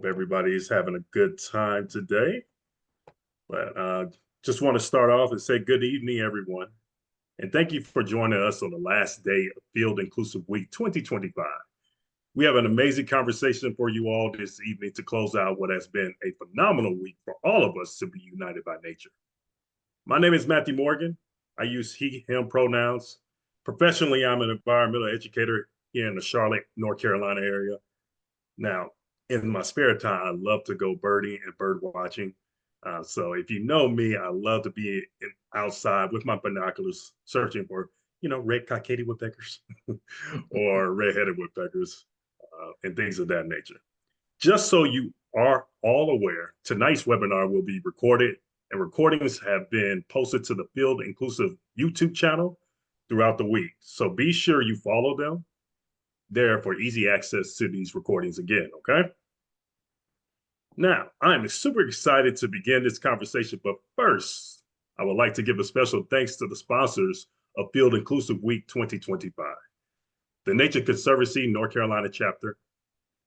Hope everybody's having a good time today. But just want to start off and say good evening, everyone. And thank you for joining us on the last day of Field Inclusive Week 2025. We have an amazing conversation for you all this evening to close out what has been a phenomenal week for all of us to be united by nature. My name is Matthew Morgan. I use he, him pronouns. Professionally, I'm an environmental educator here in the Charlotte, North Carolina area. Now, in my spare time, I love to go birding and bird watching. So if you know me, I love to be outside with my binoculars searching for, red cockaded woodpeckers or red-headed woodpeckers and things of that nature. Just so you are all aware, tonight's webinar will be recorded and recordings have been posted to the Field Inclusive YouTube channel throughout the week. So be sure you follow them there for easy access to these recordings again, okay? Now, I am super excited to begin this conversation, but first, I would like to give a special thanks to the sponsors of Field Inclusive Week 2025. The Nature Conservancy North Carolina chapter,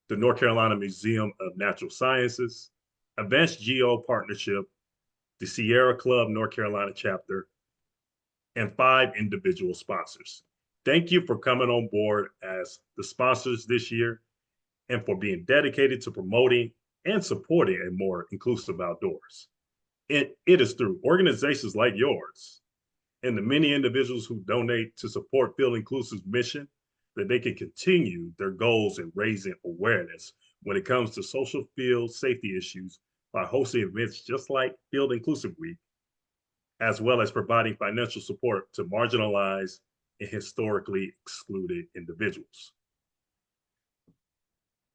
the North Carolina Museum of Natural Sciences, Advanced Geo Partnership, the Sierra Club North Carolina chapter, and 5 individual sponsors. Thank you for coming on board as the sponsors this year and for being dedicated to promoting and supporting a more inclusive outdoors. It is through organizations like yours and the many individuals who donate to support Field Inclusive's mission that they can continue their goals in raising awareness when it comes to social field safety issues by hosting events just like Field Inclusive Week, as well as providing financial support to marginalized and historically excluded individuals.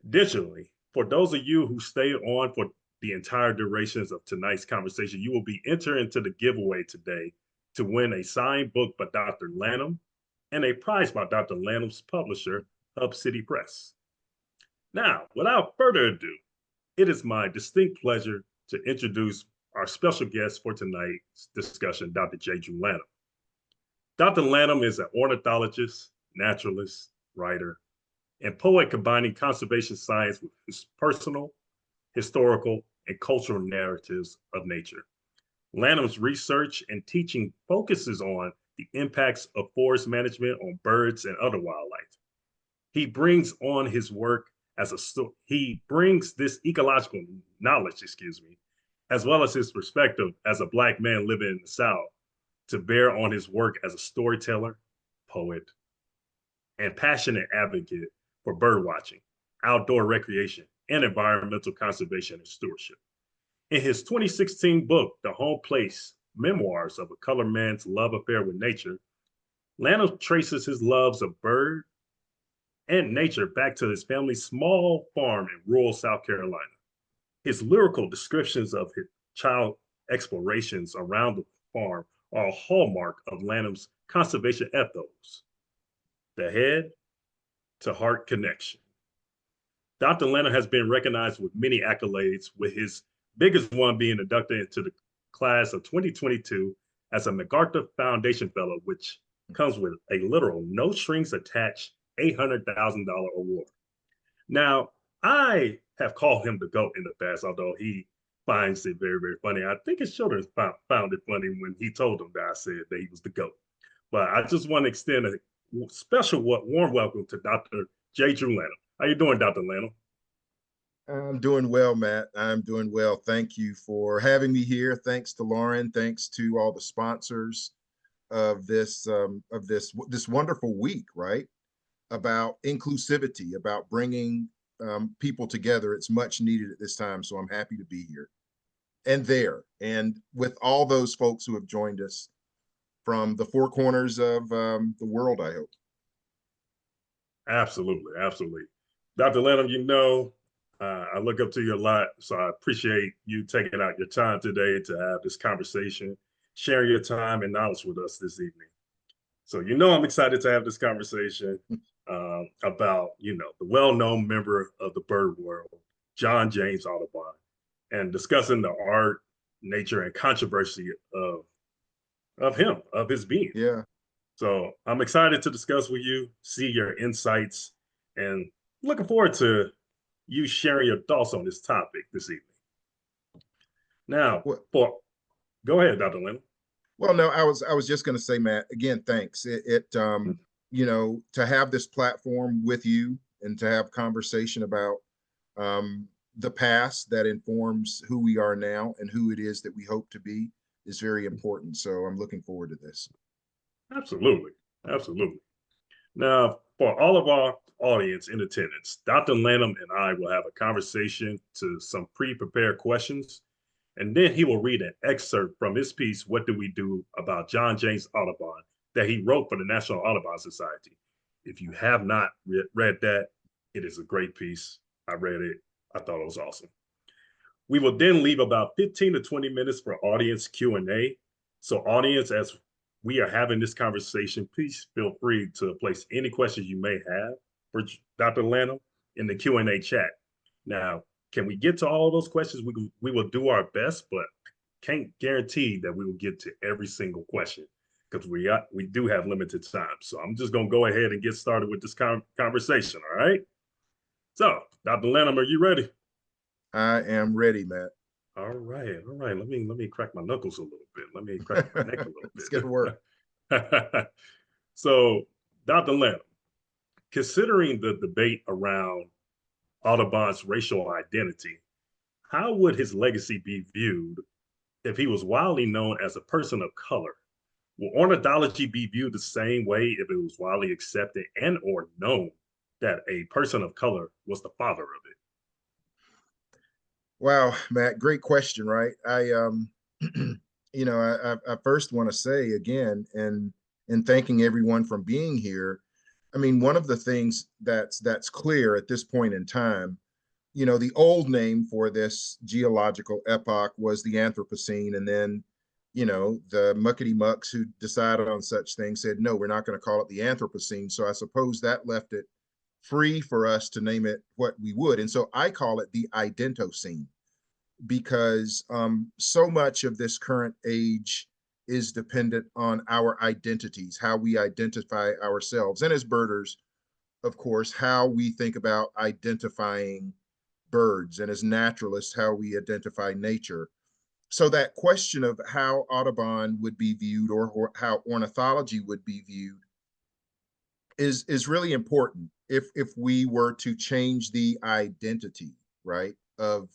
Additionally, for those of you who stay on for the entire durations of tonight's conversation, you will be entered into the giveaway today to win a signed book by Dr. Lanham and a prize by Dr. Lanham's publisher, Hub City Press. Now, without further ado, it is my distinct pleasure to introduce our special guest for tonight's discussion, Dr. J. Drew Lanham. Dr. Lanham is an ornithologist, naturalist, writer, and poet combining conservation science with his personal, historical, and cultural narratives of nature. Lanham's research and teaching focuses on the impacts of forest management on birds and other wildlife. He brings on his work he brings this ecological knowledge, as well as his perspective as a Black man living in the South to bear on his work as a storyteller, poet, and passionate advocate for bird watching, outdoor recreation, and environmental conservation and stewardship. In his 2016 book, The Home Place, Memoirs of a Colored Man's Love Affair with Nature, Lanham traces his loves of bird and nature back to his family's small farm in rural South Carolina. His lyrical descriptions of his child explorations around the farm are a hallmark of Lanham's conservation ethos, the head to heart connection. Dr. Lanham has been recognized with many accolades, with his biggest one being inducted into the class of 2022 as a MacArthur Foundation Fellow, which comes with a literal no strings attached $800,000 award. Now, I have called him the GOAT in the past, although he finds it very, very funny. I think his children found it funny when he told them that I said that he was the GOAT. But I just want to extend a special warm welcome to Dr. J. Drew Lanham. How you doing, Dr. Lanham? I'm doing well, Matt. I'm doing well. Thank you for having me here. Thanks to Lauren. Thanks to all the sponsors of this wonderful week, right? About inclusivity, about bringing people together. It's much needed at this time. So I'm happy to be here and there, and with all those folks who have joined us from the four corners of the world, I hope. Absolutely, absolutely. Dr. Lanham, I look up to you a lot, so I appreciate you taking out your time today to have this conversation, sharing your time and knowledge with us this evening. So I'm excited to have this conversation about, the well-known member of the bird world, John James Audubon, and discussing the art, nature, and controversy of him, of his being. Yeah. So I'm excited to discuss with you, see your insights, and looking forward to, you sharing your thoughts on this topic this evening. Now, Well, for go ahead, Dr. Lanham. well, no, I was just going to say, Matt, again, thanks. You know, to have this platform with you and to have conversation about um, the past that informs who we are now and who it is that we hope to be is very important. So I'm looking forward to this. Absolutely. Absolutely. Now, for all of our audience in attendance, Dr. Lanham and I will have a conversation to some pre-prepared questions, and then he will read an excerpt from his piece, What Do We Do About John James Audubon, that he wrote for the National Audubon Society. If you have not read that, it is a great piece. I read it. I thought it was awesome. We will then leave about 15 to 20 minutes for audience Q&A. So audience, as we are having this conversation, please feel free to place any questions you may have for Dr. Lanham in the Q&A chat. Now, can we get to all of those questions? We will do our best, but can't guarantee that we will get to every single question because we do have limited time. So I'm just going to go ahead and get started with this conversation, all right? So, Dr. Lanham, are you ready? I am ready, Matt. All right, all right. Let me crack my knuckles a little bit. Let me crack my neck a Let's get to work. little bit. So, Dr. Lanham, considering the debate around Audubon's racial identity, how would his legacy be viewed if he was widely known as a person of color? Will ornithology be viewed the same way if it was widely accepted and or known that a person of color was the father of it? Wow, Matt, great question, right? You know, I first want to say again, and thanking everyone for being here. I mean, one of the things that's clear at this point in time, you know, the old name for this geological epoch was the Anthropocene, and then, you know, the muckety mucks who decided on such things said, no, we're not going to call it the Anthropocene. So I suppose that left it free for us to name it what we would. And so I call it the Identocene because so much of this current age is dependent on our identities, how we identify ourselves. And as birders, of course, how we think about identifying birds, and as naturalists, how we identify nature. So that question of how Audubon would be viewed or how ornithology would be viewed is really important if we were to change the identity, right, of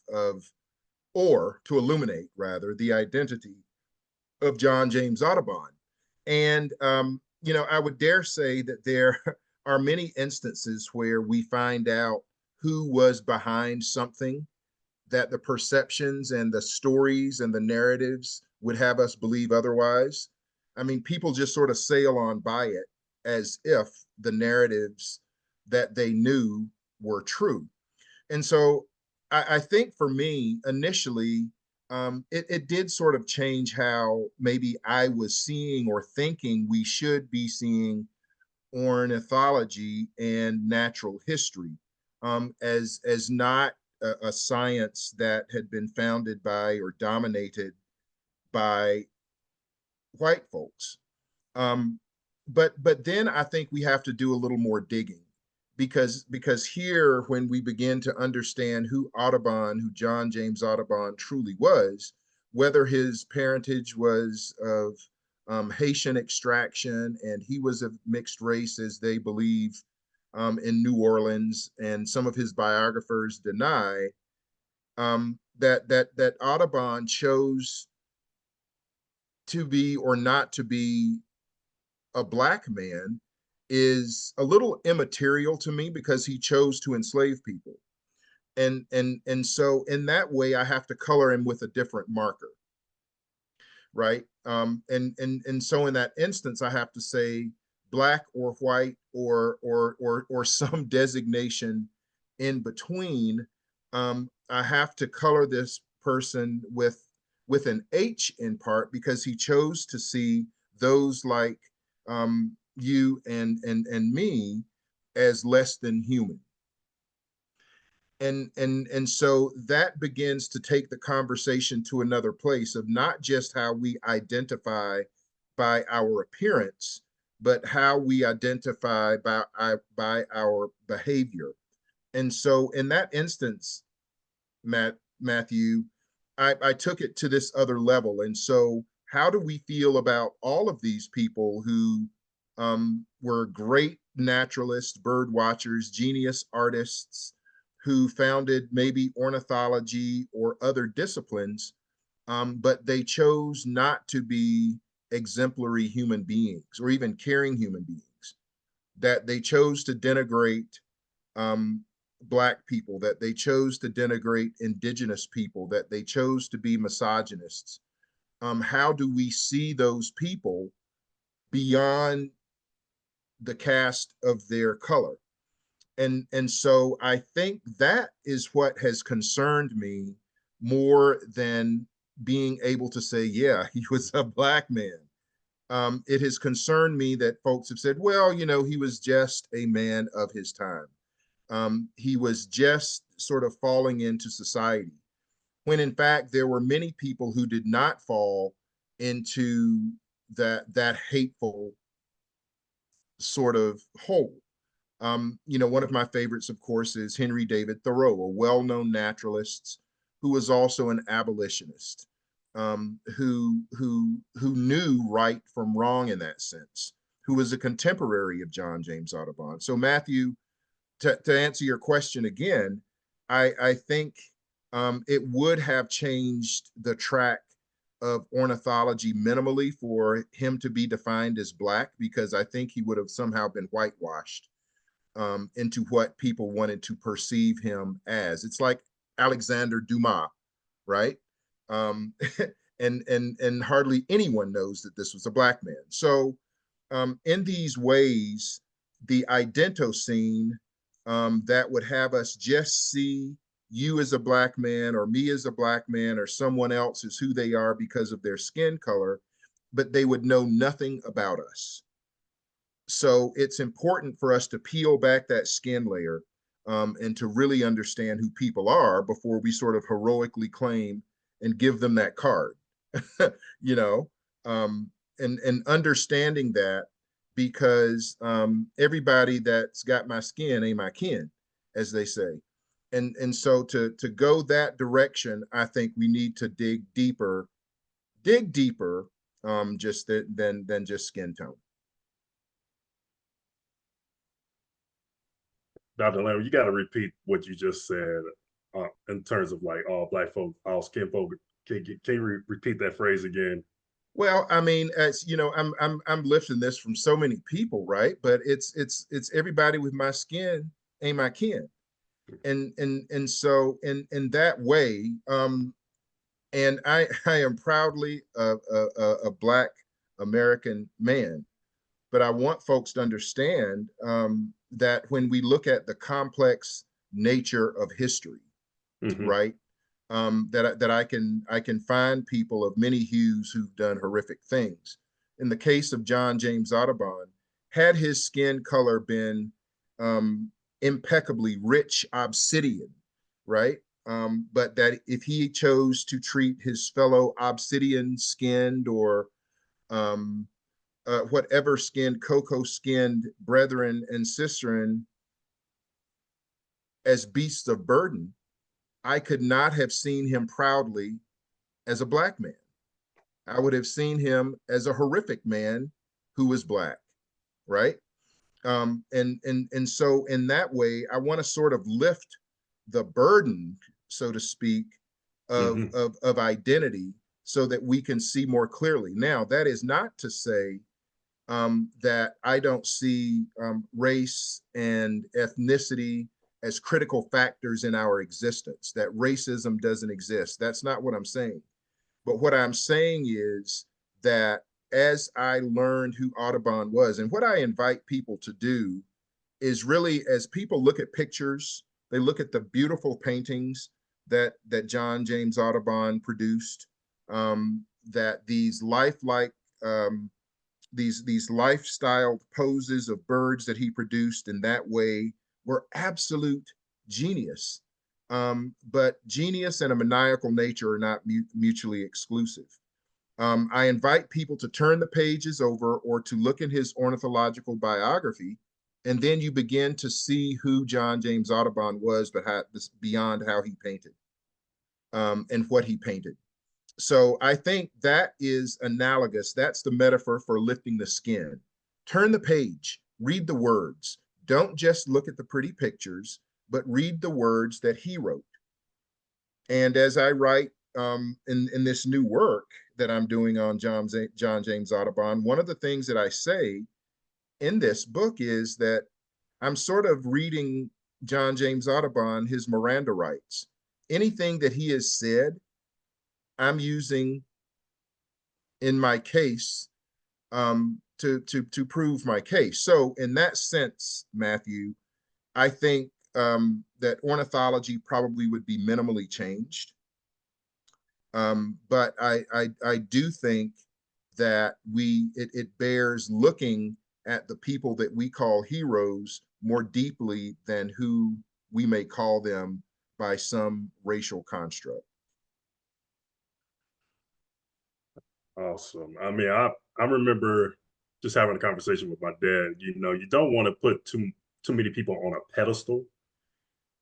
or to illuminate rather the identity of John James Audubon. And you know, I would dare say that there are many instances where we find out who was behind something that the perceptions and the stories and the narratives would have us believe otherwise. I mean, people just sort of sail on by it as if the narratives that they knew were true. And so I think for me, initially, it did sort of change how maybe I was seeing or thinking we should be seeing ornithology and natural history as not a science that had been founded by or dominated by white folks. Um, but then I think we have to do a little more digging because here when we begin to understand who Audubon, who John James Audubon truly was, whether his parentage was of Haitian extraction and he was of mixed race as they believe in New Orleans, and some of his biographers deny that Audubon chose to be or not to be a black man is a little immaterial to me because he chose to enslave people. And so in that way I have to color him with a different marker, right? And so in that instance I have to say black or white or some designation in between. I have to color this person with an H in part because he chose to see those like you and me as less than human. And so that begins to take the conversation to another place of not just how we identify by our appearance, but how we identify by our behavior. And so in that instance, Matthew, I took it to this other level. And so how do we feel about all of these people who were great naturalists, bird watchers, genius artists, who founded maybe ornithology or other disciplines, but they chose not to be exemplary human beings or even caring human beings, that they chose to denigrate um, Black people, that they chose to denigrate indigenous people, that they chose to be misogynists. How do we see those people beyond the cast of their color? And so I think that is what has concerned me more than being able to say, yeah, he was a Black man. It has concerned me that folks have said, well, you know, he was just a man of his time. He was just sort of falling into society, when in fact there were many people who did not fall into that hateful sort of hole. You know, one of my favorites, of course, is Henry David Thoreau, a well-known naturalist who was also an abolitionist, who knew right from wrong in that sense, who was a contemporary of John James Audubon. So, Matthew, to answer your question again, I think it would have changed the track of ornithology minimally for him to be defined as Black, because I think he would have somehow been whitewashed into what people wanted to perceive him as. It's like Alexander Dumas, right? Um, and hardly anyone knows that this was a Black man. So in these ways, the identocene that would have us just see you as a Black man or me as a Black man or someone else as who they are because of their skin color, but they would know nothing about us. So it's important for us to peel back that skin layer and to really understand who people are before we sort of heroically claim and give them that card, you know, and understanding that, because everybody that's got my skin ain't my kin, as they say. And so to go that direction, I think we need to dig deeper, just than just skin tone. Dr. Lanham, you got to repeat what you just said in terms of like all Black folk, all skin folk. Can you repeat that phrase again? Well, I mean, as you know, I'm lifting this from so many people, right? But it's everybody with my skin ain't my kin, and so in that way, and I am proudly a Black American man, but I want folks to understand that when we look at the complex nature of history, Mm-hmm. right? That I can find people of many hues who've done horrific things. In the case of John James Audubon, had his skin color been impeccably rich obsidian, right? But that if he chose to treat his fellow obsidian skinned or um, whatever skinned, cocoa skinned brethren and sisterin as beasts of burden, I could not have seen him proudly as a Black man. I would have seen him as a horrific man who was Black, right? And so in that way, I want to sort of lift the burden, so to speak, Mm-hmm. of identity so that we can see more clearly. Now, that is not to say that I don't see race and ethnicity as critical factors in our existence, that racism doesn't exist. That's not what I'm saying. But what I'm saying is that as I learned who Audubon was, and what I invite people to do is really, as people look at pictures, they look at the beautiful paintings that John James Audubon produced, that these lifelike these lifestyle poses of birds that he produced in that way were absolute genius. But genius and a maniacal nature are not mutually exclusive. I invite people to turn the pages over or to look at his ornithological biography And then you begin to see who John James Audubon was, but beyond how he painted, and what he painted. So I think that is analogous. That's the metaphor for lifting the skin. Turn the page, read the words. Don't just look at the pretty pictures, but read the words that he wrote. And as I write in this new work that I'm doing on John James Audubon, one of the things that I say in this book is that I'm sort of reading John James Audubon his Miranda rights. Anything that he has said, I'm using in my case to prove my case. So in that sense, Matthew, I think that ornithology probably would be minimally changed. But I do think that it bears looking at the people that we call heroes more deeply than who we may call them by some racial construct. Awesome. I mean, I remember just having a conversation with my dad. You know, you don't want to put too many people on a pedestal,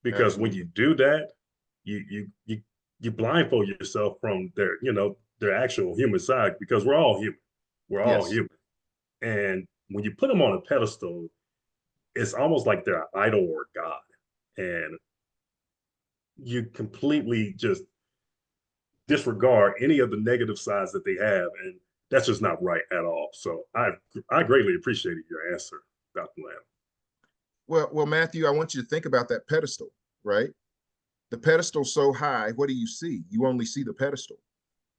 because when you Absolutely. do that, you blindfold yourself from their, you know, their actual human side, because we're all human. We're all Yes. human. And when you put them on a pedestal, it's almost like they're an idol or God. And you completely just disregard any of the negative sides that they have. And that's just not right at all. So I greatly appreciated your answer, Dr. Lamb. Well, Matthew, I want you to think about that pedestal, right? The pedestal's so high, what do you see? You only see the pedestal.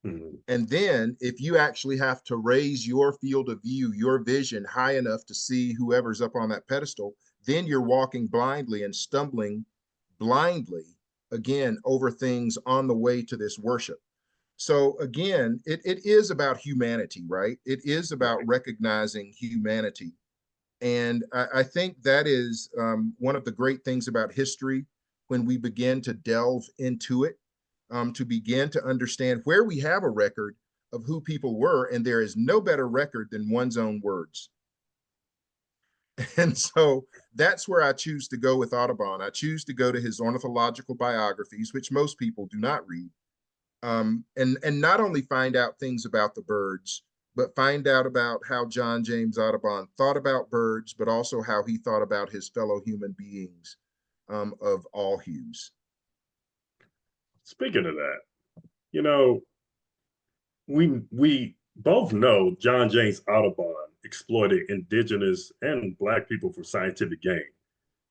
Mhm. And then if you actually have to raise your field of view, your vision high enough to see whoever's up on that pedestal, then you're walking blindly and stumbling blindly again over things on the way to this worship. So again, it is about humanity, right? It is about Right. recognizing humanity. And I think that is one of the great things about history when we begin to delve into it, to begin to understand where we have a record of who people were. And there is no better record than one's own words. And so that's where I choose to go with Audubon. I choose to go to his ornithological biographies, which most people do not read, and not only find out things about the birds, but find out about how John James Audubon thought about birds, but also how he thought about his fellow human beings of all hues. Speaking of that, you know, we both know John James Audubon exploited indigenous and black people for scientific gain. Mm-hmm.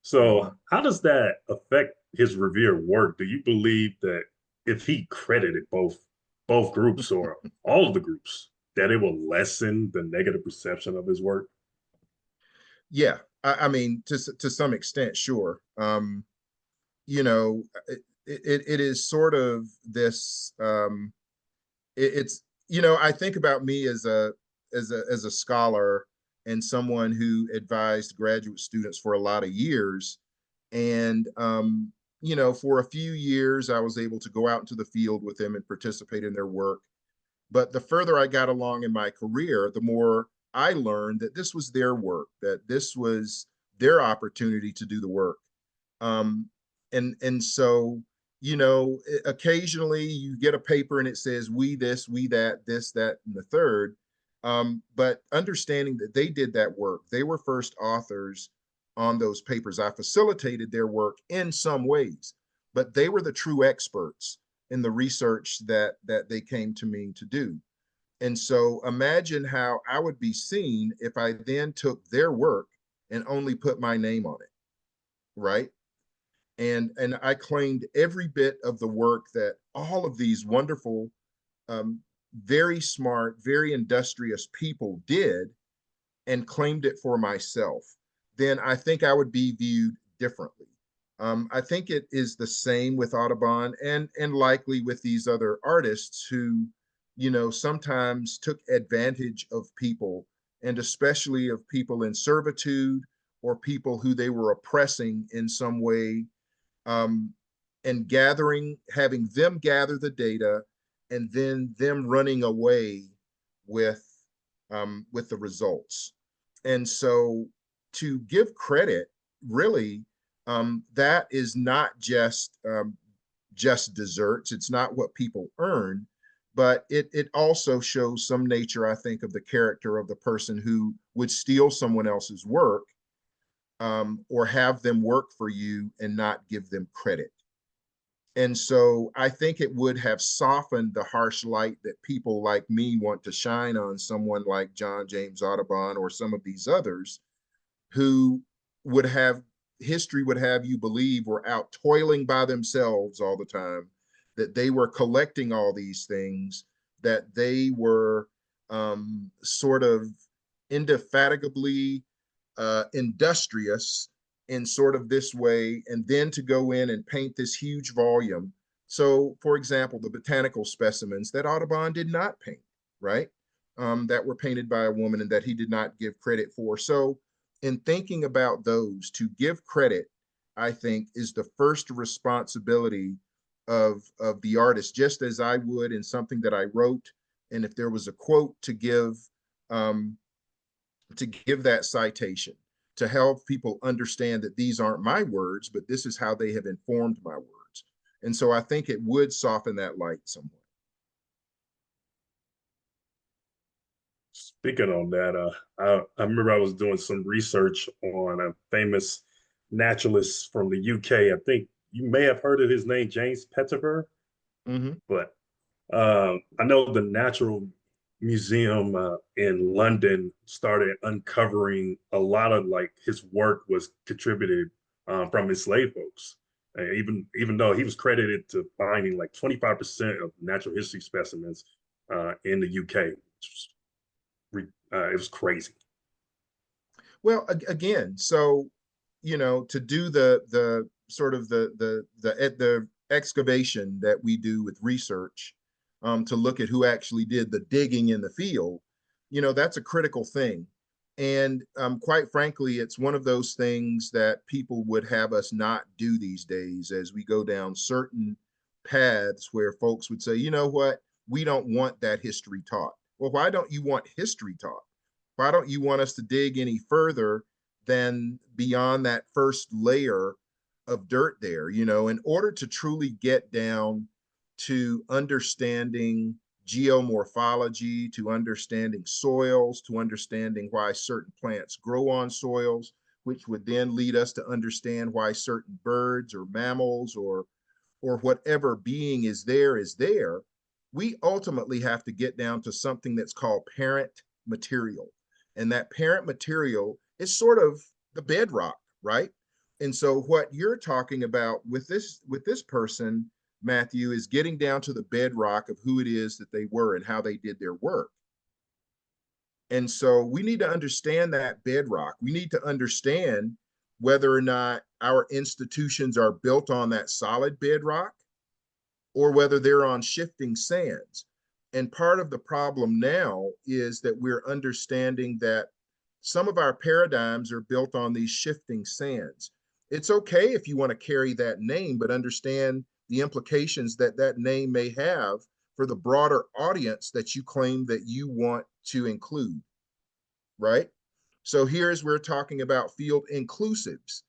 So how does that affect his revered work? Do you believe that if he credited both groups or all of the groups, that it will lessen the negative perception of his work? Yeah, I mean, to some extent, sure. You know, it is sort of this. It's I think about me as a scholar and someone who advised graduate students for a lot of years, and for a few years I was able to go out into the field with them and participate in their work. But the further I got along in my career, the more I learned that this was their work, that this was their opportunity to do the work. Um, and so, occasionally you get a paper and it says we this, we that, this, that, and the third. But understanding that they did that work, they were first authors on those papers. I facilitated their work in some ways, but they were the true experts in the research that they came to me to do. And so imagine how I would be seen if I then took their work and only put my name on it, right? And I claimed every bit of the work that all of these wonderful, um, very smart, very industrious people did, and claimed it for myself, then I think I would be viewed differently. I think it is the same with Audubon and likely with these other artists who, sometimes took advantage of people, and especially of people in servitude or people who they were oppressing in some way, um, and having them gather the data, and then them running away with with the results. And so to give credit, really, that is not just desserts. It's not what people earn, but it also shows some nature, I think, of the character of the person who would steal someone else's work, or have them work for you and not give them credit. And so I think it would have softened the harsh light that people like me want to shine on someone like John James Audubon or some of these others who would have history would have you believe were out toiling by themselves all the time, that they were collecting all these things, that they were sort of indefatigably industrious in sort of this way, and then to go in and paint this huge volume. So, for example, the botanical specimens that Audubon did not paint, right? That were painted by a woman and that he did not give credit for. So, in thinking about those, to give credit, I think, is the first responsibility of the artist, just as I would in something that I wrote. And if there was a quote um, to give that citation, to help people understand that these aren't my words, but this is how they have informed my words. And so I think it would soften that light somewhat. Speaking on that, I remember I was doing some research on a famous naturalist from the UK. I think you may have heard of his name, James Pettifer, Mm-hmm. but I know the Natural Museum in London started uncovering a lot of like his work was contributed from enslaved folks. Even though he was credited to finding like 25% of natural history specimens in the UK, it was crazy. Well, again, so to do the sort of the excavation that we do with research, to look at who actually did the digging in the field, that's a critical thing. And quite frankly, it's one of those things that people would have us not do these days as we go down certain paths where folks would say, you know what, we don't want that history taught. Well, why don't you want history taught? Why don't you want us to dig any further than beyond that first layer of dirt there? In order to truly get down to understanding geomorphology, to understanding soils, to understanding why certain plants grow on soils, which would then lead us to understand why certain birds or mammals or whatever being is there, we ultimately have to get down to something that's called parent material. And that parent material is sort of the bedrock, right? And so what you're talking about with this person, Matthew, is getting down to the bedrock of who it is that they were and how they did their work. And so we need to understand that bedrock. We need to understand whether or not our institutions are built on that solid bedrock or whether they're on shifting sands. And part of the problem now is that we're understanding that some of our paradigms are built on these shifting sands. It's okay if you want to carry that name, but understand the implications that that name may have for the broader audience that you claim that you want to include, right? So here's we're talking about field inclusives.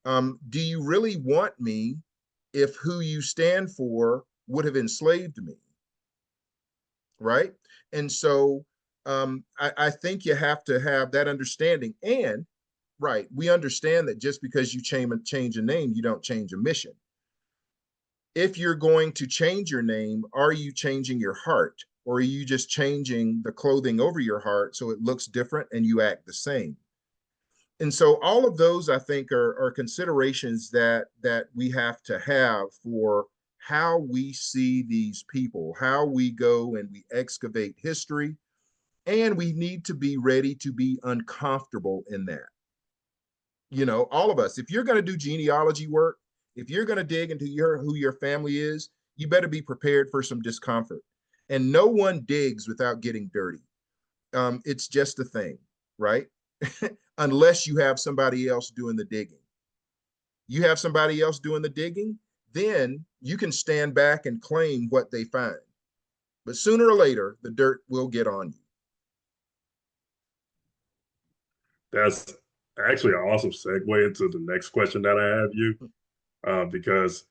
Do you really want me if who you stand for would have enslaved me, right? And so I think you have to have that understanding. And right, we understand that just because you change a name, you don't change a mission. If you're going to change your name, are you changing your heart? Or are you just changing the clothing over your heart so it looks different and you act the same? And so all of those, I think, are considerations that we have to have for how we see these people, how we go and we excavate history, and we need to be ready to be uncomfortable in that. All of us, if you're going to do genealogy work, if you're going to dig into who your family is, you better be prepared for some discomfort. And no one digs without getting dirty. It's just a thing, right? Unless you have somebody else doing the digging. You have somebody else doing the digging, then you can stand back and claim what they find. But sooner or later, the dirt will get on you. That's actually an awesome segue into the next question that I have you, because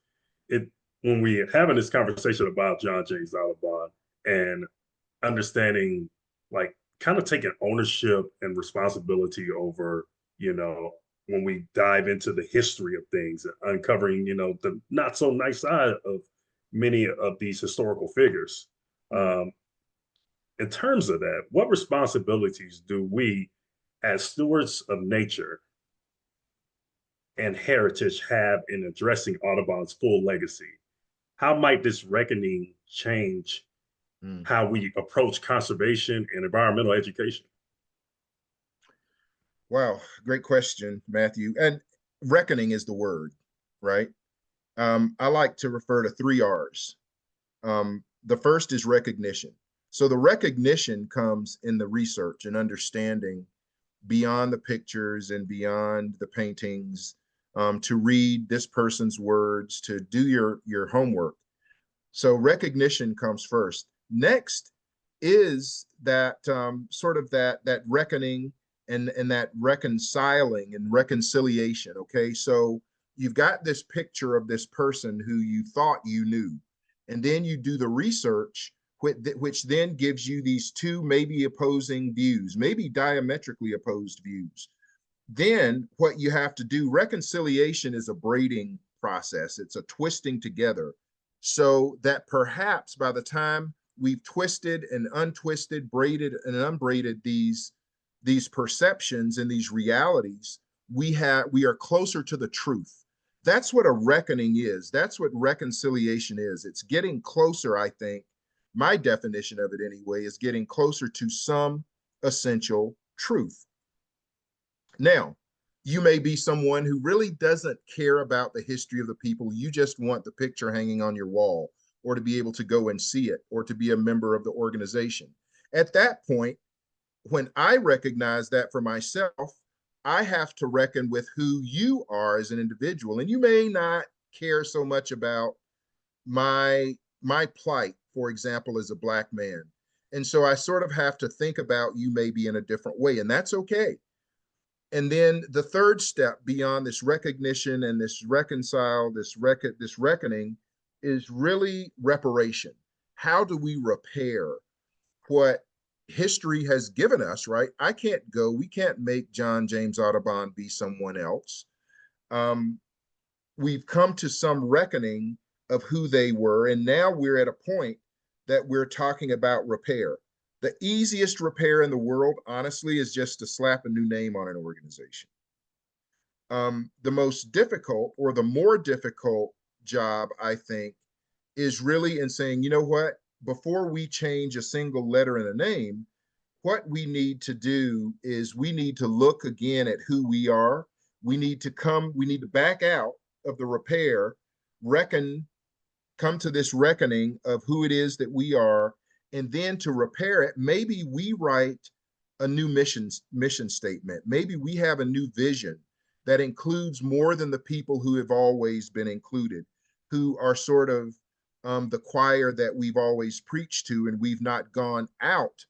it when we having this conversation about John James Audubon and understanding, like, kind of taking ownership and responsibility over, you know, when we dive into the history of things, uncovering, the not so nice side of many of these historical figures. Mm. Um, in terms of that, what responsibilities do we, as stewards of nature and heritage, have in addressing Audubon's full legacy? How might this reckoning change Mm. how we approach conservation and environmental education? Wow, great question, Matthew. And reckoning is the word, right? I like to refer to three R's. The first is recognition. So the recognition comes in the research and understanding beyond the pictures and beyond the paintings, to read this person's words, to do your homework. So recognition comes first. Next is that, sort of that reckoning and that reconciling and reconciliation. Okay, so you've got this picture of this person who you thought you knew, and then you do the research, which then gives you these two maybe opposing views, maybe diametrically opposed views. Then what you have to do, reconciliation is a braiding process. It's a twisting together, so that perhaps by the time we've twisted and untwisted, braided and unbraided these perceptions and these realities, we are closer to the truth. That's what a reckoning is. That's what reconciliation is. It's getting closer, I think. My definition of it anyway is getting closer to some essential truth. Now, you may be someone who really doesn't care about the history of the people. You just want the picture hanging on your wall, or to be able to go and see it, or to be a member of the organization. At that point, when I recognize that for myself, I have to reckon with who you are as an individual. And you may not care so much about my plight, for example, as a Black man. And so I sort of have to think about you maybe in a different way, and that's okay. And then the third step beyond this recognition and this reconcile, this reckoning, is really reparation. How do we repair what history has given us, right? We can't make John James Audubon be someone else. Um, we've come to some reckoning of who they were, and now we're at a point that we're talking about repair. The easiest repair in the world, honestly, is just to slap a new name on an organization. The most difficult, or the more difficult job, I think, is really in saying, you know what, before we change a single letter in a name, what we need to do is we need to look again at who we are. We need to back out of the repair, reckon, come to this reckoning of who it is that we are, and then to repair it, maybe we write a new mission statement. Maybe we have a new vision that includes more than the people who have always been included, who are sort of, the choir that we've always preached to, and we've not gone out,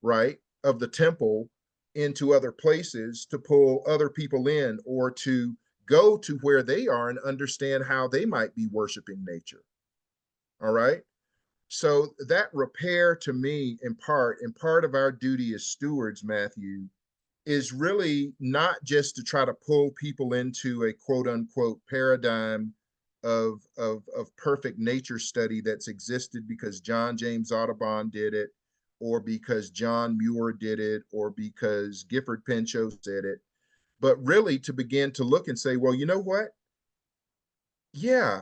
right, of the temple into other places to pull other people in, or to go to where they are and understand how they might be worshiping nature. All right. So that repair, to me, in part of our duty as stewards, Matthew, is really not just to try to pull people into a quote unquote paradigm of perfect nature study that's existed because John James Audubon did it, or because John Muir did it, or because Gifford Pinchot said it, but really to begin to look and say, well, you know what? Yeah,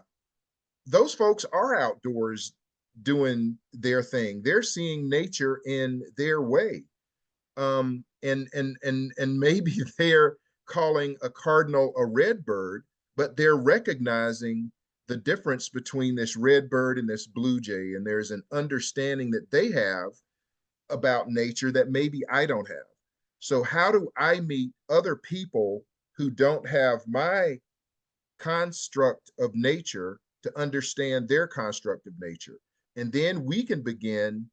those folks are outdoors doing their thing. They're seeing nature in their way. And maybe they're calling a cardinal a red bird, but they're recognizing the difference between this red bird and this blue jay. And there's an understanding that they have about nature that maybe I don't have. So how do I meet other people who don't have my construct of nature to understand their construct of nature? And then we can begin.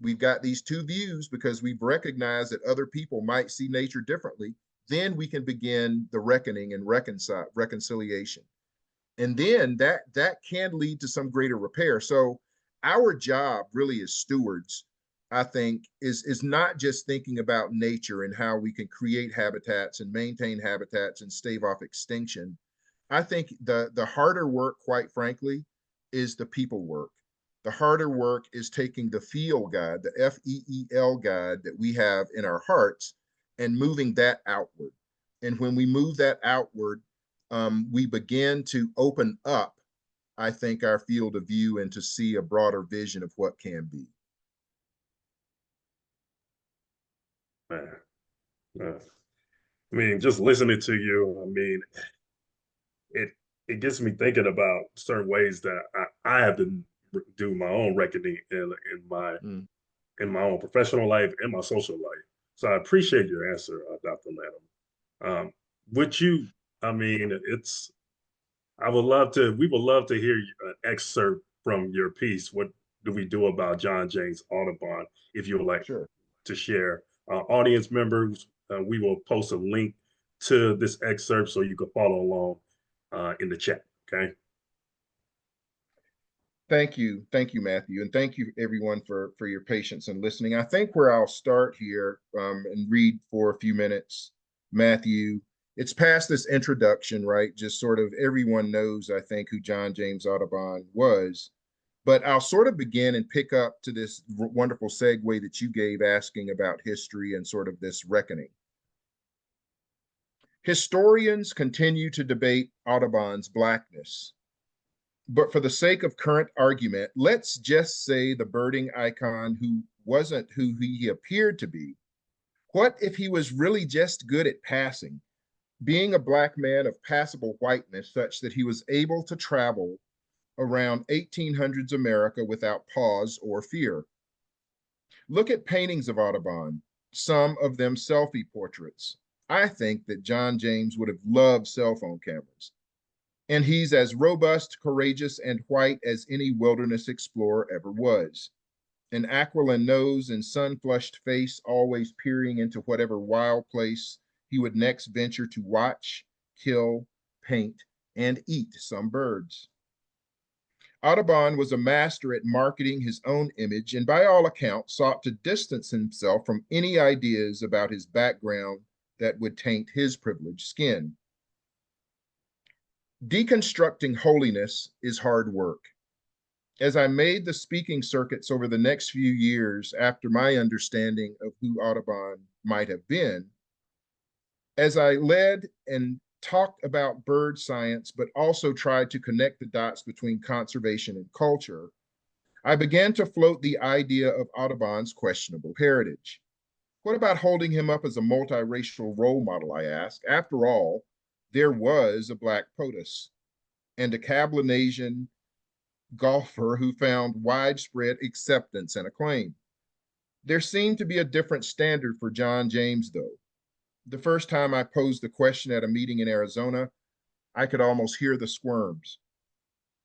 We've got these two views because we've recognized that other people might see nature differently. then we can begin the reckoning and reconciliation. And then that can lead to some greater repair. So our job really as stewards, I think, is not just thinking about nature and how we can create habitats and maintain habitats and stave off extinction. I think the harder work, quite frankly, is the people work. The harder work is taking the feel guide, the FEEL guide that we have in our hearts, and moving that outward. And when we move that outward, we begin to open up, I think, our field of view and to see a broader vision of what can be. Man, I mean, just listening to you, I mean, it it gets me thinking about certain ways that I have to do my own reckoning Mm. in my own professional life and my social life. So I appreciate your answer, Dr. Lanham. Would you? I mean, it's. I would love to. We would love to hear an excerpt from your piece. What do we do about John James Audubon? If you would like Sure. to share, audience members, we will post a link to this excerpt so you can follow along in the chat. Okay. Thank you, Matthew, and thank you everyone for your patience and listening. I think where I'll start here and read for a few minutes, Matthew. It's past this introduction, right? Just sort of everyone knows, I think, who John James Audubon was. But I'll sort of begin and pick up to this wonderful segue that you gave, asking about history and sort of this reckoning. Historians continue to debate Audubon's blackness. But for the sake of current argument, let's just say the birding icon who wasn't who he appeared to be. What if he was really just good at passing, being a black man of passable whiteness such that he was able to travel around 1800s America without pause or fear? Look at paintings of Audubon, some of them selfie portraits. I think that John James would have loved cell phone cameras. And he's as robust, courageous, and white as any wilderness explorer ever was. An aquiline nose and sun-flushed face, always peering into whatever wild place he would next venture to watch, kill, paint, and eat some birds. Audubon was a master at marketing his own image and by all accounts sought to distance himself from any ideas about his background that would taint his privileged skin. Deconstructing holiness is hard work. As I made the speaking circuits over the next few years after my understanding of who Audubon might have been, as I led and talked about bird science, but also tried to connect the dots between conservation and culture, I began to float the idea of Audubon's questionable heritage. What about holding him up as a multiracial role model, I asked. After all, there was a Black POTUS and a Cablinasian golfer who found widespread acceptance and acclaim. There seemed to be a different standard for John James, though. The first time I posed the question at a meeting in Arizona, I could almost hear the squirms.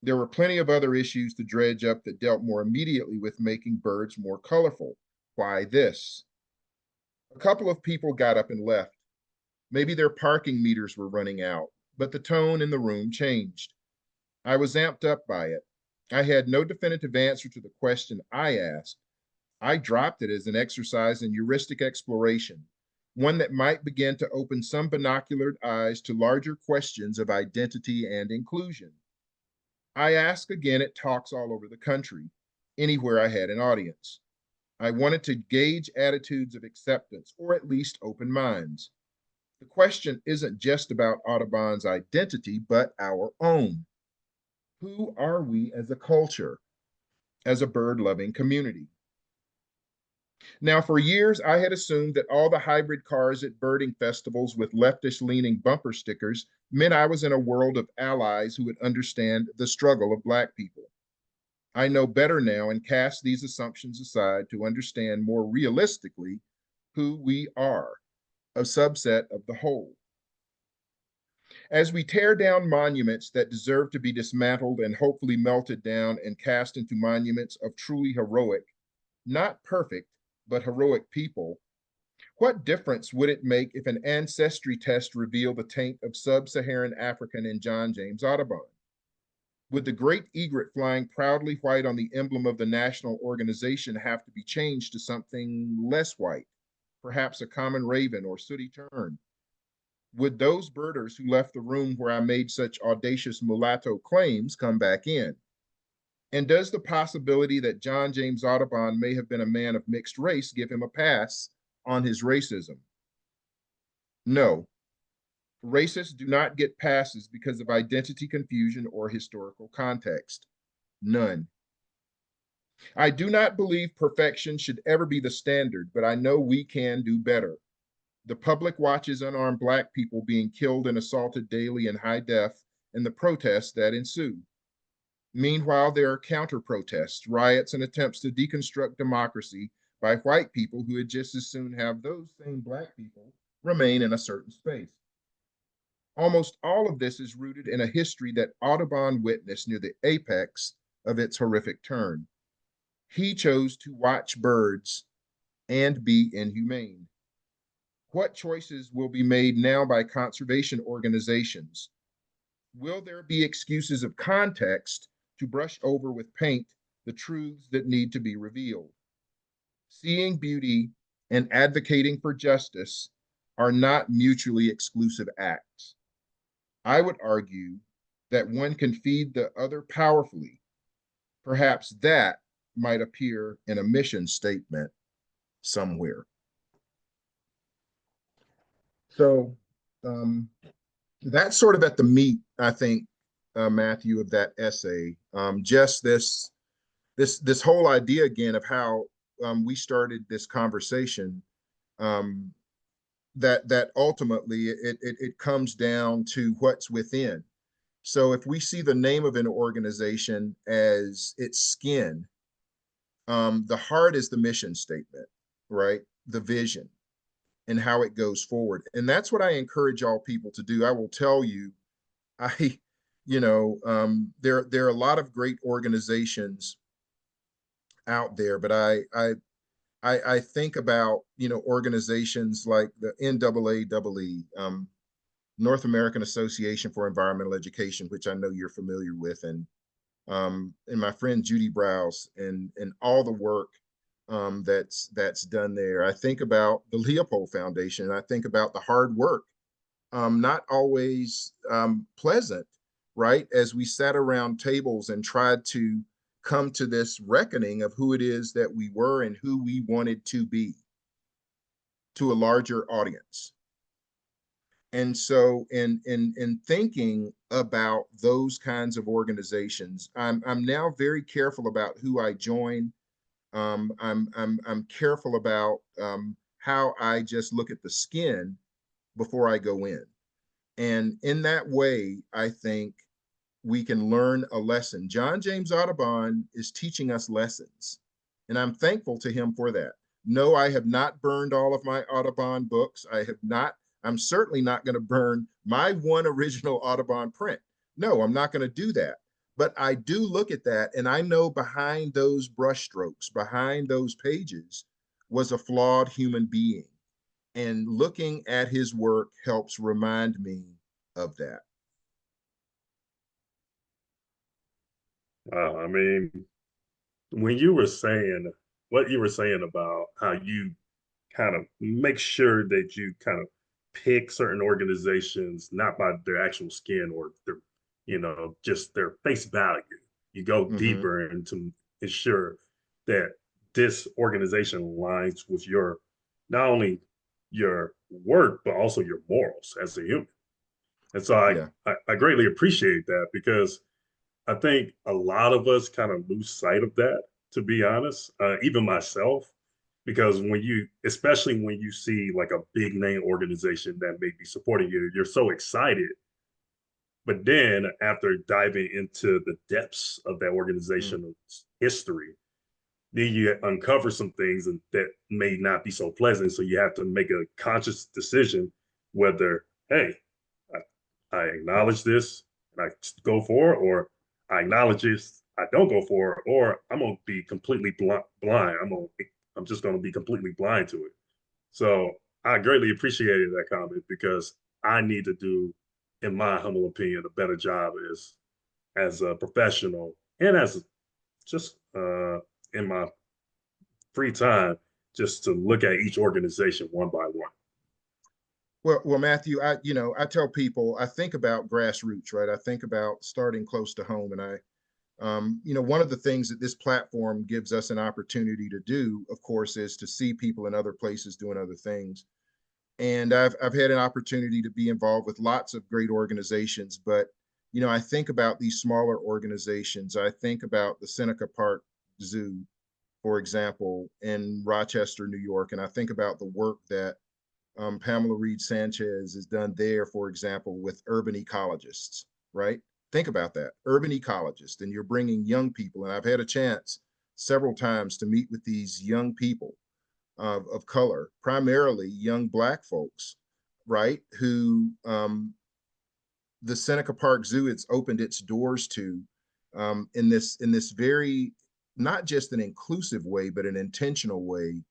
There were plenty of other issues to dredge up that dealt more immediately with making birds more colorful. Why this? A couple of people got up and left. Maybe their parking meters were running out, but the tone in the room changed. I was amped up by it. I had no definitive answer to the question I asked. I dropped it as an exercise in heuristic exploration, one that might begin to open some binoculared eyes to larger questions of identity and inclusion. I asked again at talks all over the country, anywhere I had an audience. I wanted to gauge attitudes of acceptance, or at least open minds. The question isn't just about Audubon's identity, but our own. Who are we as a culture, as a bird-loving community? Now, for years, I had assumed that all the hybrid cars at birding festivals with leftish-leaning bumper stickers meant I was in a world of allies who would understand the struggle of Black people. I know better now and cast these assumptions aside to understand more realistically who we are, a subset of the whole. As we tear down monuments that deserve to be dismantled and hopefully melted down and cast into monuments of truly heroic, not perfect, but heroic people, What difference would it make if an ancestry test revealed the taint of sub-Saharan African in John James Audubon? Would the great egret flying proudly white on the emblem of the national organization have to be changed to something less white, perhaps a common raven or sooty tern? Would those birders who left the room where I made such audacious mulatto claims come back in? And does the possibility that John James Audubon may have been a man of mixed race give him a pass on his racism? No. Racists do not get passes because of identity confusion or historical context. None. I do not believe perfection should ever be the standard, but I know we can do better. The public watches unarmed Black people being killed and assaulted daily in high def and the protests that ensue. Meanwhile, there are counter-protests, riots, and attempts to deconstruct democracy by white people who would just as soon have those same Black people remain in a certain space. Almost all of this is rooted in a history that Audubon witnessed near the apex of its horrific turn. He chose to watch birds and be inhumane. What choices will be made now by conservation organizations? Will there be excuses of context to brush over with paint the truths that need to be revealed? Seeing beauty and advocating for justice are not mutually exclusive acts. I would argue that one can feed the other powerfully. Perhaps that might appear in a mission statement somewhere. So that's sort of at the meat, I think, Matthew, of that essay. Just this whole idea again of how we started this conversation. That ultimately it comes down to what's within. So if we see the name of an organization as its skin, the heart is the mission statement, right? The vision and how it goes forward. And that's what I encourage all people to do. I will tell you, there are a lot of great organizations out there, but I think about, organizations like the NAAEE, North American Association for Environmental Education, which I know you're familiar with, and my friend Judy Browse and all the work that's done there. I think about the Leopold Foundation. I think about the hard work, not always pleasant, right? As we sat around tables and tried to come to this reckoning of who it is that we were and who we wanted to be to a larger audience. And so in thinking about those kinds of organizations, I'm now very careful about who I join. I'm careful about how I just look at the skin before I go in. And in that way, I think we can learn a lesson. John James Audubon is teaching us lessons, and I'm thankful to him for that. No, I have not burned all of my Audubon books. I'm certainly not going to burn my one original Audubon print. No, I'm not going to do that. But I do look at that, and I know behind those brushstrokes, behind those pages, was a flawed human being. And looking at his work helps remind me of that. I mean, when you were saying what you were saying about how you kind of make sure that you kind of pick certain organizations not by their actual skin or their, just their face value. You go Mm-hmm. deeper into ensure that this organization aligns with your not only your work but also your morals as a human. And so Yeah. I greatly appreciate that because I think a lot of us kind of lose sight of that, to be honest, even myself, because especially when you see like a big name organization that may be supporting you, you're so excited. But then after diving into the depths of that Mm. organization's history, then you uncover some things that may not be so pleasant. So you have to make a conscious decision whether, hey, I acknowledge this and I go for it, or I acknowledge this, I don't go for it, or I'm gonna be completely blind. I'm just gonna be completely blind to it. So I greatly appreciated that comment because I need to do, in my humble opinion, a better job as a professional and as just in my free time, just to look at each organization one by one. Well, Matthew, I tell people, I think about grassroots, right? I think about starting close to home, and one of the things that this platform gives us an opportunity to do, of course, is to see people in other places doing other things. And I've had an opportunity to be involved with lots of great organizations, but I think about these smaller organizations. I think about the Seneca Park Zoo, for example, in Rochester, New York, and I think about the work that Pamela Reed Sanchez has done there, for example, with urban ecologists, right? Think about that, urban ecologists, and you're bringing young people. And I've had a chance several times to meet with these young people of color, primarily young Black folks, right? Who the Seneca Park Zoo it's opened its doors to in this very not just an inclusive way, but an intentional way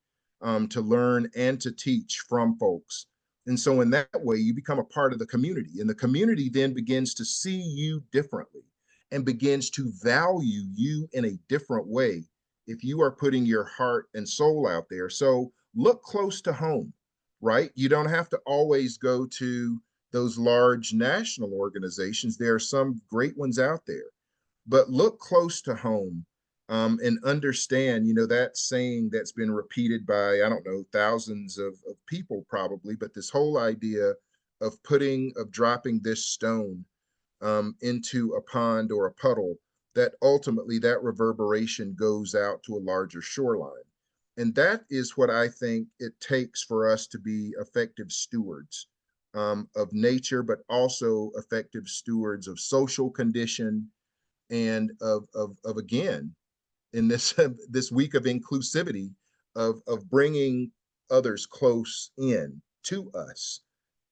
to learn and to teach from folks. And so, in that way, you become a part of the community, and the community then begins to see you differently and begins to value you in a different way if you are putting your heart and soul out there. So, look close to home, right? You don't have to always go to those large national organizations. There are some great ones out there, but look close to home and understand, that saying that's been repeated by, I don't know, thousands of people probably, but this whole idea of dropping this stone into a pond or a puddle, that ultimately that reverberation goes out to a larger shoreline. And that is what I think it takes for us to be effective stewards of nature, but also effective stewards of social condition and of again in this this week of inclusivity of bringing others close in to us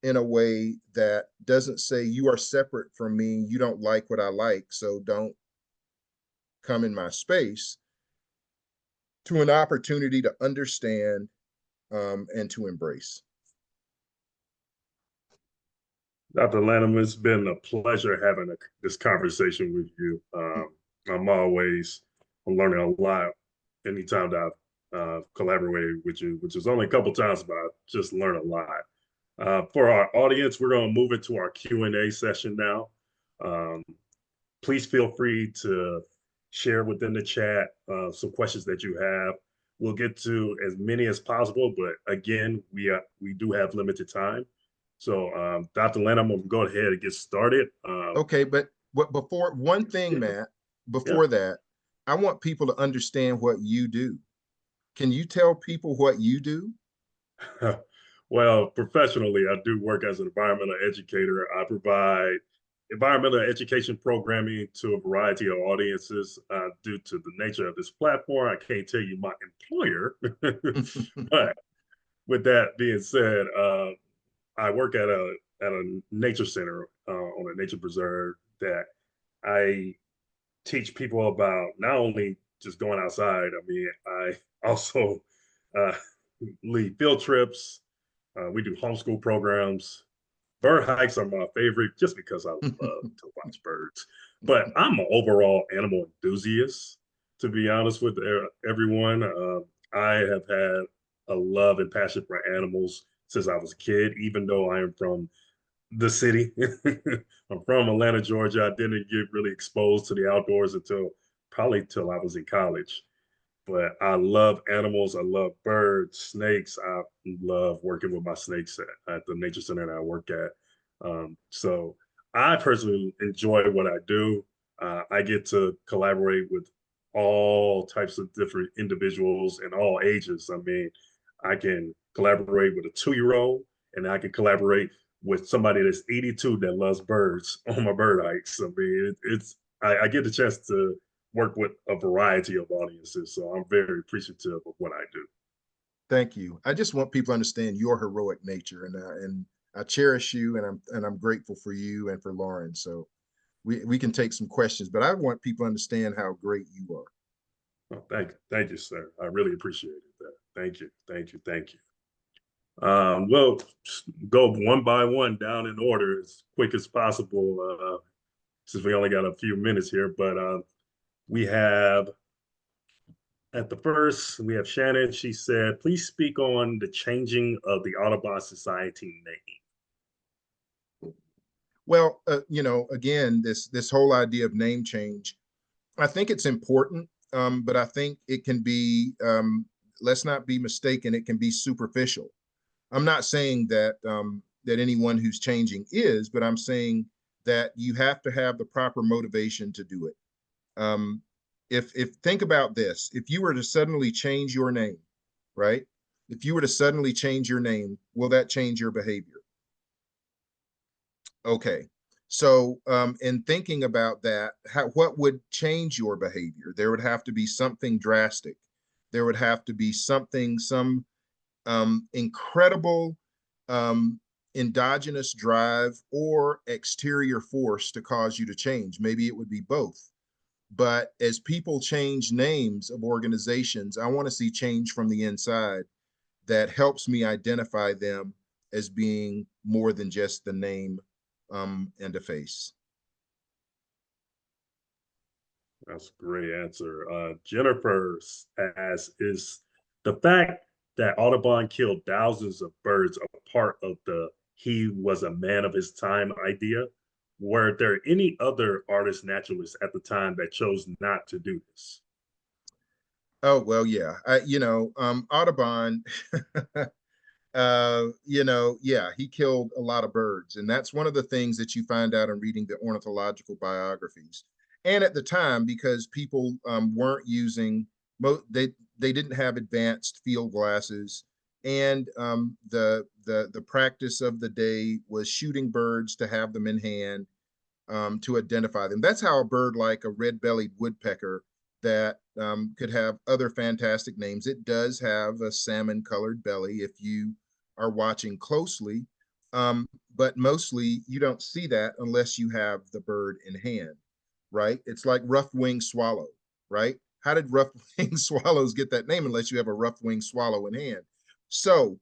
in a way that doesn't say you are separate from me, you don't like what I like, so don't come in my space, to an opportunity to understand and to embrace. Dr. Lanham, it's been a pleasure having this conversation with you. I'm learning a lot anytime that I've collaborated with you, which is only a couple times, but I just learned a lot. For our audience, we're going to move into our Q&A session now. Um, Please feel free to share within the chat some questions that you have. We'll get to as many as possible, but again, we do have limited time. So, Dr. Lanham, we'll go ahead and get started. Okay, but what before one thing, Yeah, Matt, yeah. before that, I want people to understand what you do. Can you tell people what you do? Well, professionally, I do work as an environmental educator. I provide environmental education programming to a variety of audiences. Due to the nature of this platform, I can't tell you my employer. But with that being said, I work at a nature center on a nature preserve that I teach people about not only just going outside. I mean, I also uh, lead field trips. We do homeschool programs. Bird hikes are my favorite just because I love to watch birds. But I'm an overall animal enthusiast, to be honest with everyone. I have had a love and passion for animals since I was a kid, even though I am from the city. I'm from Atlanta, Georgia. I didn't get really exposed to the outdoors until probably till I was in college. But I love animals. I love birds, snakes. I love working with my snakes at the nature center that I work at. So I personally enjoy what I do. I get to collaborate with all types of different individuals in all ages. I mean, I can collaborate with a 2-year-old, and I can collaborate with somebody that's 82 that loves birds on my bird hikes. I mean, I get the chance to work with a variety of audiences. So I'm very appreciative of what I do. Thank you. I just want people to understand your heroic nature, and I cherish you, and I'm grateful for you and for Lauren. So we can take some questions, but I want people to understand how great you are. Oh, thank you, sir. I really appreciate it. Thank you, thank you, thank you. We'll go one by one down in order as quick as possible, since we only got a few minutes here. But we have at the first, we have Shannon. She said, please speak on the changing of the Audubon Society name. Well, again, this whole idea of name change, I think it's important, but I think it can be, let's not be mistaken, it can be superficial. I'm not saying that that anyone who's changing is, but I'm saying that you have to have the proper motivation to do it. Um, if think about this, if you were to suddenly change your name, right? If you were to suddenly change your name, will that change your behavior? Okay. So, in thinking about that, what would change your behavior? There would have to be something drastic. There would have to be something, some incredible endogenous drive or exterior force to cause you to change. Maybe it would be both. But as people change names of organizations, I want to see change from the inside that helps me identify them as being more than just the name and a face. That's a great answer. Jennifer asks, is the fact that Audubon killed thousands of birds a part of the he was a man of his time idea? Were there any other artists, naturalists at the time that chose not to do this? Oh, well, yeah. Audubon, yeah, he killed a lot of birds. And that's one of the things that you find out in reading the ornithological biographies. And at the time, because people weren't using, they didn't have advanced field glasses. And the practice of the day was shooting birds to have them in hand to identify them. That's how a bird like a red-bellied woodpecker that could have other fantastic names. It does have a salmon-colored belly if you are watching closely, but mostly you don't see that unless you have the bird in hand, right? It's like rough-winged swallow, right? How did rough-winged swallows get that name unless you have a rough-winged swallow in hand? So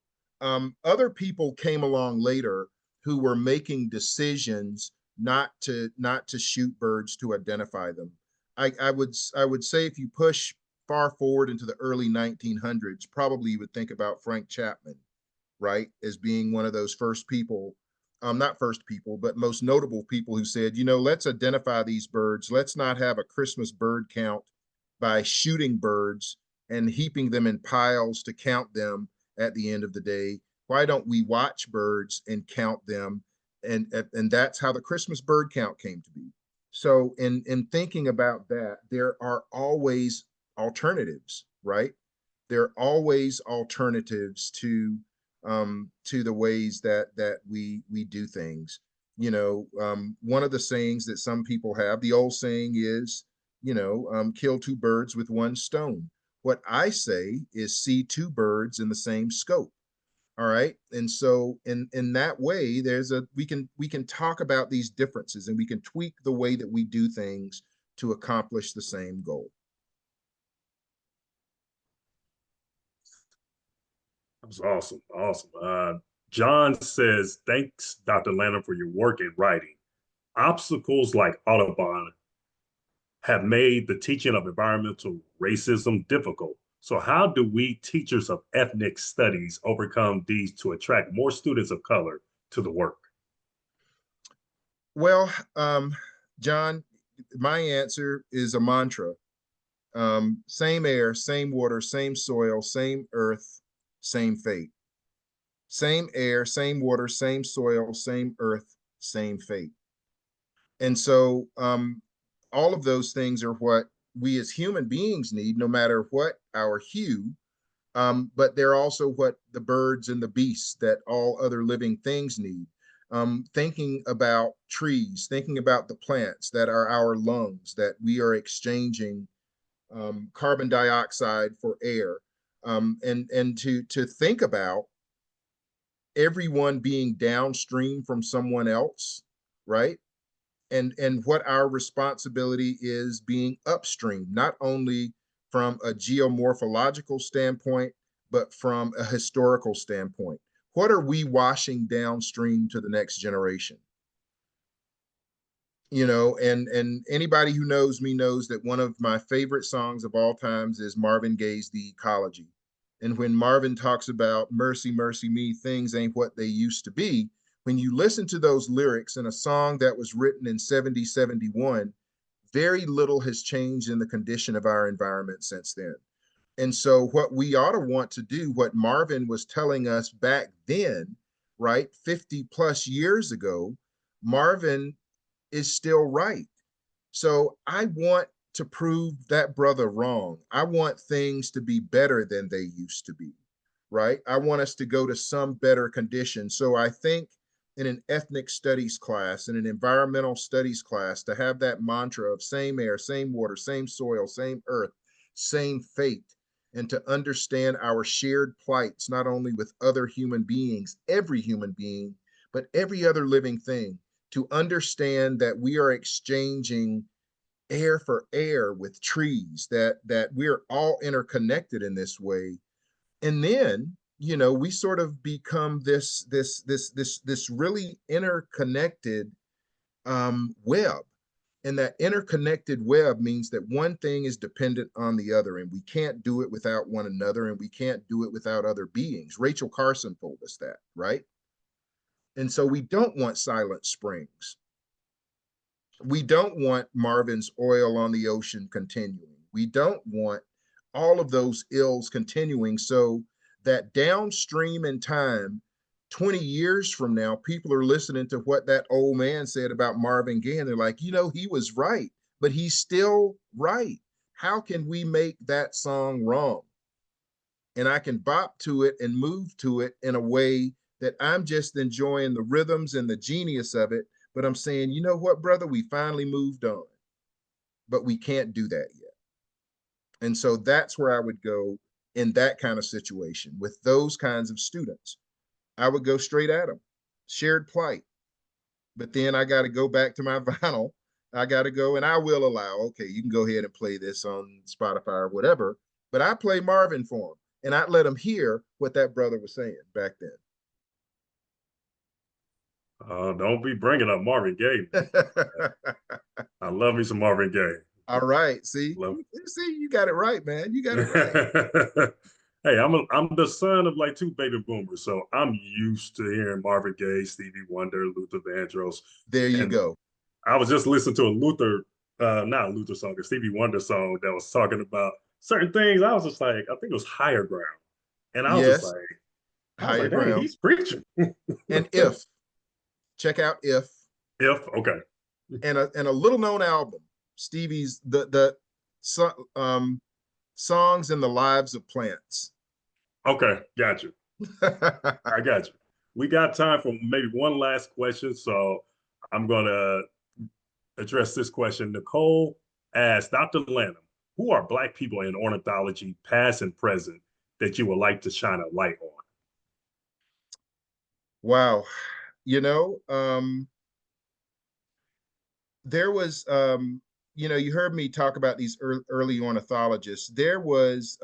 other people came along later who were making decisions not to shoot birds to identify them. I would say if you push far forward into the early 1900s, probably you would think about Frank Chapman, right, as being one of those first people, not first people, but most notable people who said, let's identify these birds. Let's not have a Christmas bird count by shooting birds and heaping them in piles to count them at the end of the day. Why don't we watch birds and count them? And that's how the Christmas bird count came to be. So in thinking about that, there are always alternatives, right? There are always alternatives to the ways that we do things. One of the sayings that some people have, the old saying is, kill two birds with one stone. What I say is see two birds in the same scope. All right. And so in that way, we can talk about these differences and we can tweak the way that we do things to accomplish the same goal. That was awesome. Awesome. John says, thanks, Dr. Lanham, for your work in writing. Obstacles like Audubon have made the teaching of environmental racism difficult. So, how do we teachers of ethnic studies overcome these to attract more students of color to the work? Well, John, my answer is a mantra. Same air, same water, same soil, same earth, same fate. Same air, same water, same soil, same earth, same fate. And so all of those things are what we as human beings need, no matter what our hue. But they're also what the birds and the beasts that all other living things need. Thinking about trees, thinking about the plants that are our lungs, that we are exchanging carbon dioxide for air, and to think about everyone being downstream from someone else, right? And what our responsibility is being upstream, not only from a geomorphological standpoint, but from a historical standpoint. what are we washing downstream to the next generation? You know, and anybody who knows me knows that one of my favorite songs of all times is Marvin Gaye's The Ecology. And when Marvin talks about mercy, mercy me, things ain't what they used to be, when you listen to those lyrics in a song that was written in 70, 71, very little has changed in the condition of our environment since then. And so what we ought to want to do, what Marvin was telling us back then, right, 50 plus years ago, Marvin is still right. So I want to prove that brother wrong. I want things to be better than they used to be, right? I want us to go to some better condition. So I think in an ethnic studies class, in an environmental studies class, to have that mantra of same air, same water, same soil, same earth, same fate, and to understand our shared plights, not only with other human beings, every human being, but every other living thing, to understand that we are exchanging air for air with trees, that we're all interconnected in this way. And then, you know, we sort of become this really interconnected web. And that interconnected web means that one thing is dependent on the other, and we can't do it without one another, and we can't do it without other beings. Rachel Carson told us that, right? And so we don't want Silent Springs. We don't want Marvin's oil on the ocean continuing. We don't want all of those ills continuing, so that downstream in time, 20 years from now, people are listening to what that old man said about Marvin Gaye, and they're like, you know, he was right, but he's still right. How can we make that song wrong? And I can bop to it and move to it in a way that I'm just enjoying the rhythms and the genius of it. But I'm saying, you know what, brother, we finally moved on, but we can't do that yet. And so that's where I would go in that kind of situation with those kinds of students. I would go straight at them, shared plight. But then I got to go back to my vinyl. I got to go, and I will allow, okay, you can go ahead and play this on Spotify or whatever. But I play Marvin for him, and I'd let him hear what that brother was saying back Don't be bringing up Marvin Gaye. then. I love me some Marvin Gaye. All right. See, Love. see, you got it right, man. You got it right. Hey, I'm the son of like two baby boomers, so I'm used to hearing Marvin Gaye, Stevie Wonder, Luther Vandross, There you and go. I was just listening to a not a Luther song, a Stevie Wonder song that was talking about certain things. I was just like, I think it was Higher Ground, and Yes, I was higher like, dang, ground. he's preaching. And if, check out if, If okay, and a little known album, Stevie's the so, songs and the lives of plants. okay, got you. I got you. We got time for maybe one last question, so I'm gonna address this question. Nicole asked Dr. Lanham, who are Black people in ornithology, past and present, that you would like to shine a light on? Wow. You know, there was, you know, you heard me talk about these early ornithologists. There was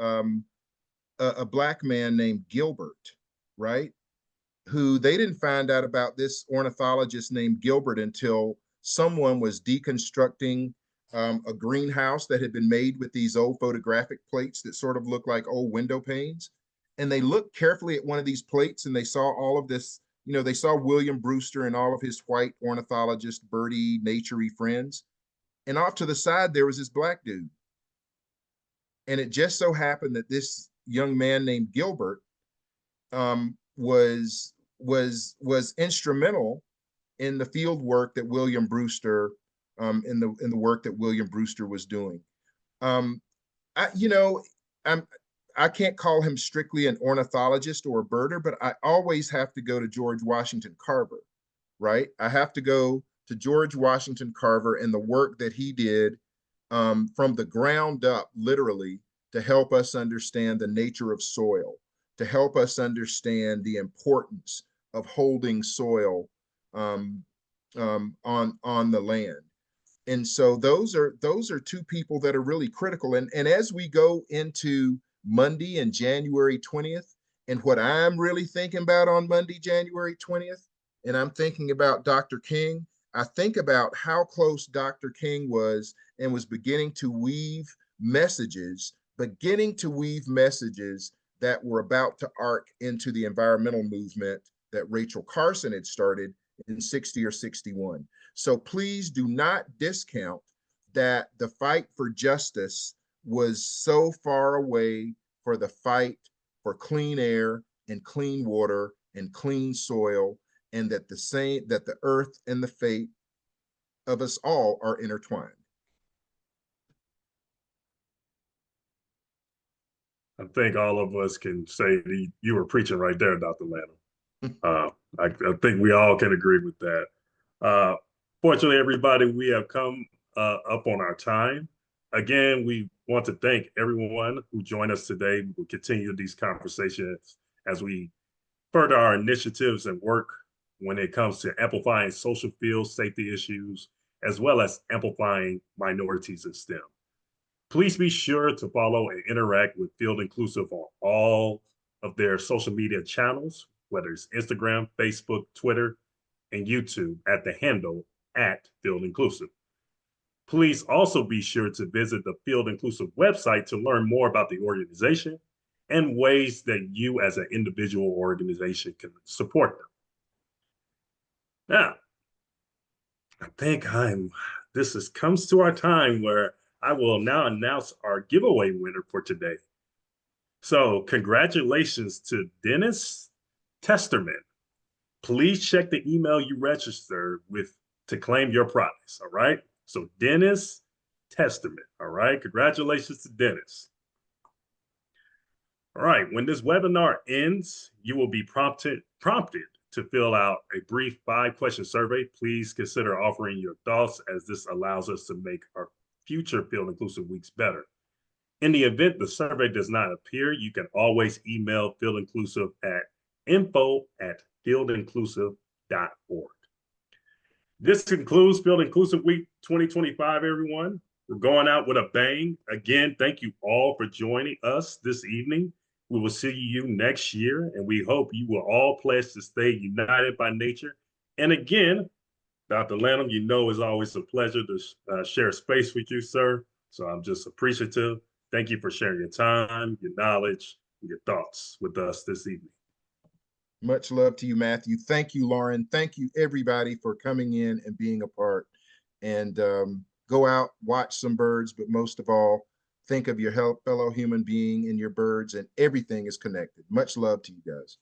a Black man named Gilbert, right? Who they didn't find out about this ornithologist named Gilbert until someone was deconstructing a greenhouse that had been made with these old photographic plates that sort of look like old window panes. And they looked carefully at one of these plates and they saw all of this, you know, they saw William Brewster and all of his white ornithologist, birdie, naturey friends. And off to the side, there was this Black dude. And it just so happened that this young man named Gilbert was instrumental in the field work that William Brewster in the work that William Brewster was doing. Um, you know, I'm I can't call him strictly an ornithologist or a birder, but I always have to go to George Washington Carver, right? I have to go to George Washington Carver and the work that he did from the ground up, literally, to help us understand the nature of soil, to help us understand the importance of holding soil on the land. And so those are two people that are really critical. And as we go into Monday and January 20th, And what I'm really thinking about on Monday, January 20th, and I'm thinking about Dr. King, I think about how close Dr. King was and was beginning to weave messages that were about to arc into the environmental movement that Rachel Carson had started in 60 or 61. So please do not discount that the fight for justice was so far away for the fight for clean air and clean water and clean soil, and that the earth and the fate of us all are intertwined. I think all of us can say that you were preaching right there, Dr. Lanham. I think we all can agree with that. Uh, Fortunately, everybody, we have come up on our time. Again, we want to thank everyone who joined us today. We will continue these conversations as we further our initiatives and work when it comes to amplifying social field safety issues, as well as amplifying minorities in STEM. Please be sure to follow and interact with Field Inclusive on all of their social media channels, whether it's Instagram, Facebook, Twitter, and YouTube at the handle at Field Inclusive. Please also be sure to visit the Field Inclusive website to learn more about the organization and ways that you as an individual organization can support them. Now, I think comes to our time where I will now announce our giveaway winner for today. So congratulations to Dennis Testerman. Please check the email you registered with to claim your prize. All right. So Dennis Testerman. All right. Congratulations to Dennis. All right. When this webinar ends, you will be prompted to fill out a brief 5-question survey. Please consider offering your thoughts as this allows us to make our future Field Inclusive Weeks better. In the event the survey does not appear, you can always email Field Inclusive at info@fieldinclusive.org. This concludes Field Inclusive Week 2025, everyone. We're going out with a bang. Again, thank you all for joining us this evening. We will see you next year, and we hope you will all pledge to stay united by nature. And again, Dr. Lanham, you know it's always a pleasure to share space with you, sir. So I'm just appreciative. Thank you for sharing your time, your knowledge, and your thoughts with us this evening. Much love to you, Matthew. Thank you, Lauren. Thank you, everybody, for coming in and being a part. And go out, watch some birds, but most of all, think of your fellow human being and your birds, and everything is connected. Much love to you guys.